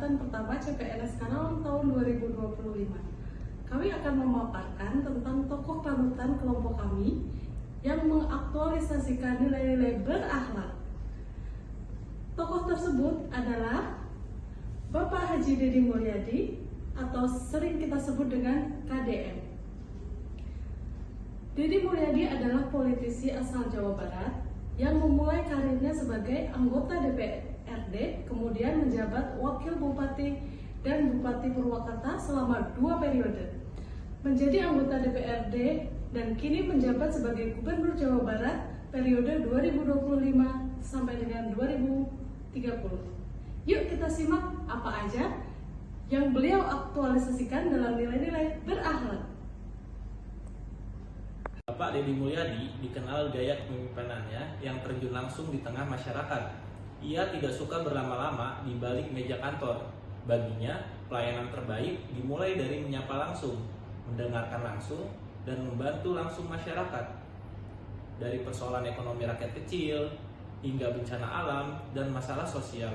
angkatan pertama CPNS Karawang tahun 2025. Kami akan memaparkan tentang tokoh panutan kelompok kami yang mengaktualisasikan nilai-nilai berakhlak. Tokoh tersebut adalah Bapak Haji Deddy Mulyadi atau sering kita sebut dengan KDM. Deddy Mulyadi adalah politisi asal Jawa Barat yang memulai karirnya sebagai anggota DPRD, kemudian menjabat Wakil Bupati dan Bupati Purwakarta selama 2 periode. Menjadi anggota DPRD dan kini menjabat sebagai Gubernur Jawa Barat periode 2025 sampai dengan 2030. Yuk kita simak apa aja yang beliau aktualisasikan dalam nilai-nilai berakhlak. Bapak Deddy Mulyadi dikenal gaya kepemimpinannya yang terjun langsung di tengah masyarakat. Ia tidak suka berlama-lama di balik meja kantor. Baginya, pelayanan terbaik dimulai dari menyapa langsung, mendengarkan langsung, dan membantu langsung masyarakat. Dari persoalan ekonomi rakyat kecil, hingga bencana alam dan masalah sosial.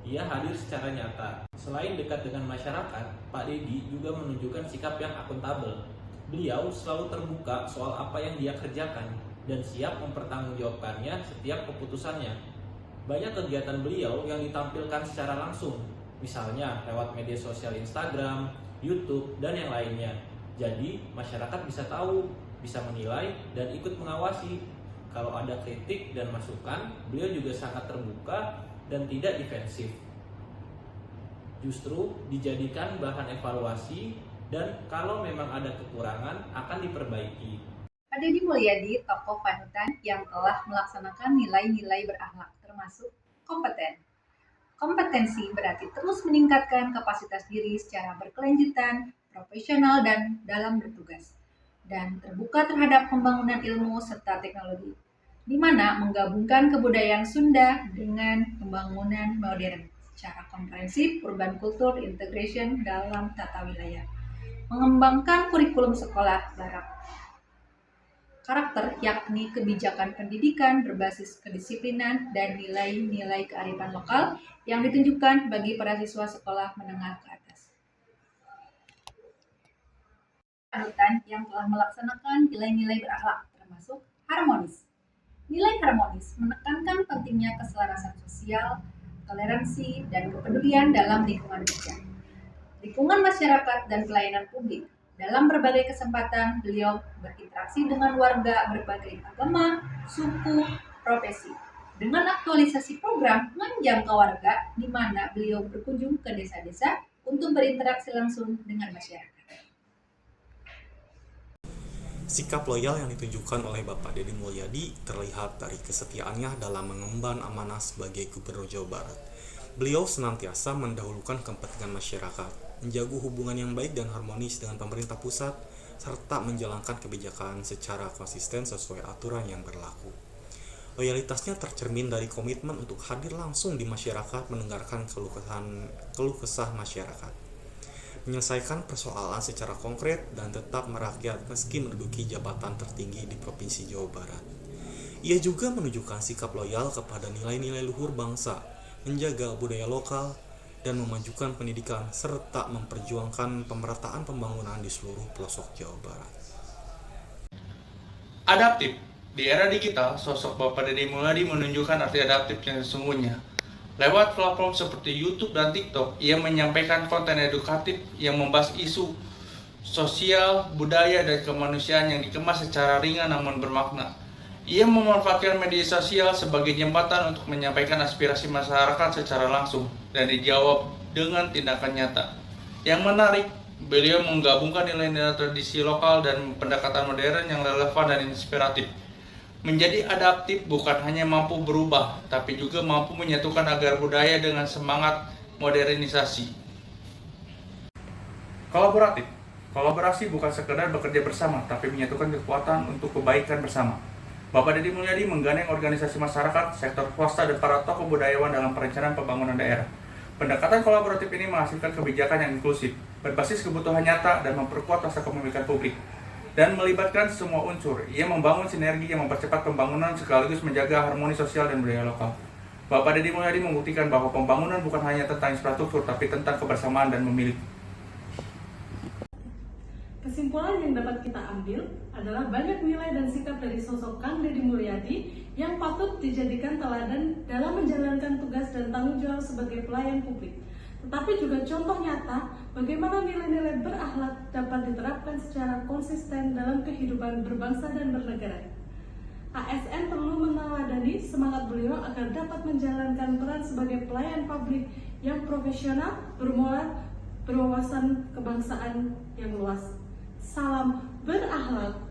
Ia hadir secara nyata. Selain dekat dengan masyarakat, Pak Deddy juga menunjukkan sikap yang akuntabel. Beliau selalu terbuka soal apa yang dia kerjakan dan siap mempertanggungjawabkannya setiap keputusannya. Banyak kegiatan beliau yang ditampilkan secara langsung, misalnya lewat media sosial Instagram, YouTube, dan yang lainnya. Jadi, masyarakat bisa tahu, bisa menilai, dan ikut mengawasi. Kalau ada kritik dan masukan, beliau juga sangat terbuka dan tidak defensif. Justru dijadikan bahan evaluasi dan kalau memang ada kekurangan akan diperbaiki. Pak Deddy Mulyadi, tokoh panutan yang telah melaksanakan nilai-nilai berakhlak termasuk kompeten. Kompetensi berarti terus meningkatkan kapasitas diri secara berkelanjutan, profesional dan dalam bertugas, dan terbuka terhadap pembangunan ilmu serta teknologi, di mana menggabungkan kebudayaan Sunda dengan pembangunan modern secara komprehensif, urban culture integration dalam tata wilayah. Mengembangkan kurikulum sekolah barat karakter, yakni kebijakan pendidikan berbasis kedisiplinan dan nilai-nilai kearifan lokal yang ditunjukkan bagi para siswa sekolah menengah ke atas. Panutan yang telah melaksanakan nilai-nilai berakhlak termasuk harmonis. Nilai harmonis menekankan pentingnya keselarasan sosial, toleransi, dan kepedulian dalam lingkungan kerja, lingkungan masyarakat, dan pelayanan publik. Dalam berbagai kesempatan, beliau berinteraksi dengan warga berbagai agama, suku, profesi. Dengan aktualisasi program menjangkau warga, di mana beliau berkunjung ke desa-desa untuk berinteraksi langsung dengan masyarakat. Sikap loyal yang ditunjukkan oleh Bapak Deddy Mulyadi terlihat dari kesetiaannya dalam mengemban amanah sebagai Gubernur Jawa Barat. Beliau senantiasa mendahulukan kepentingan masyarakat, menjaga hubungan yang baik dan harmonis dengan pemerintah pusat, serta menjalankan kebijakan secara konsisten sesuai aturan yang berlaku. Loyalitasnya tercermin dari komitmen untuk hadir langsung di masyarakat, mendengarkan keluh kesah masyarakat, menyelesaikan persoalan secara konkret, dan tetap merakyat meski menduduki jabatan tertinggi di Provinsi Jawa Barat. Ia juga menunjukkan sikap loyal kepada nilai-nilai luhur bangsa, menjaga budaya lokal, dan memajukan pendidikan, serta memperjuangkan pemerataan pembangunan di seluruh pelosok Jawa Barat. Adaptif. Di era digital, sosok Bapak Deddy Mulyadi menunjukkan arti adaptif yang sesungguhnya. Lewat platform seperti YouTube dan TikTok, ia menyampaikan konten edukatif yang membahas isu sosial, budaya, dan kemanusiaan yang dikemas secara ringan namun bermakna. Ia memanfaatkan media sosial sebagai jembatan untuk menyampaikan aspirasi masyarakat secara langsung dan dijawab dengan tindakan nyata. Yang menarik, beliau menggabungkan nilai-nilai tradisi lokal dan pendekatan modern yang relevan dan inspiratif. Menjadi adaptif bukan hanya mampu berubah, tapi juga mampu menyatukan agar budaya dengan semangat modernisasi. Kolaboratif. Kolaborasi bukan sekedar bekerja bersama, tapi menyatukan kekuatan untuk kebaikan bersama. Bapak Deddy Mulyadi menggandeng organisasi masyarakat, sektor swasta, dan para tokoh budayawan dalam perencanaan pembangunan daerah. Pendekatan kolaboratif ini menghasilkan kebijakan yang inklusif, berbasis kebutuhan nyata, dan memperkuat rasa kepemilikan publik, dan melibatkan semua unsur. Ia membangun sinergi yang mempercepat pembangunan sekaligus menjaga harmoni sosial dan budaya lokal. Bapak Deddy Mulyadi membuktikan bahwa pembangunan bukan hanya tentang infrastruktur, tapi tentang kebersamaan dan memiliki. Kesimpulan yang dapat kita ambil adalah banyak nilai dan sikap dari sosok Kang Deddy Mulyadi yang patut dijadikan teladan dalam menjalankan tugas dan tanggung jawab sebagai pelayan publik. Tetapi juga contoh nyata bagaimana nilai-nilai berakhlak dapat diterapkan secara konsisten dalam kehidupan berbangsa dan bernegara. ASN perlu meneladani semangat beliau agar dapat menjalankan peran sebagai pelayan publik yang profesional, bermoral, berwawasan kebangsaan yang luas. Salam berakhlak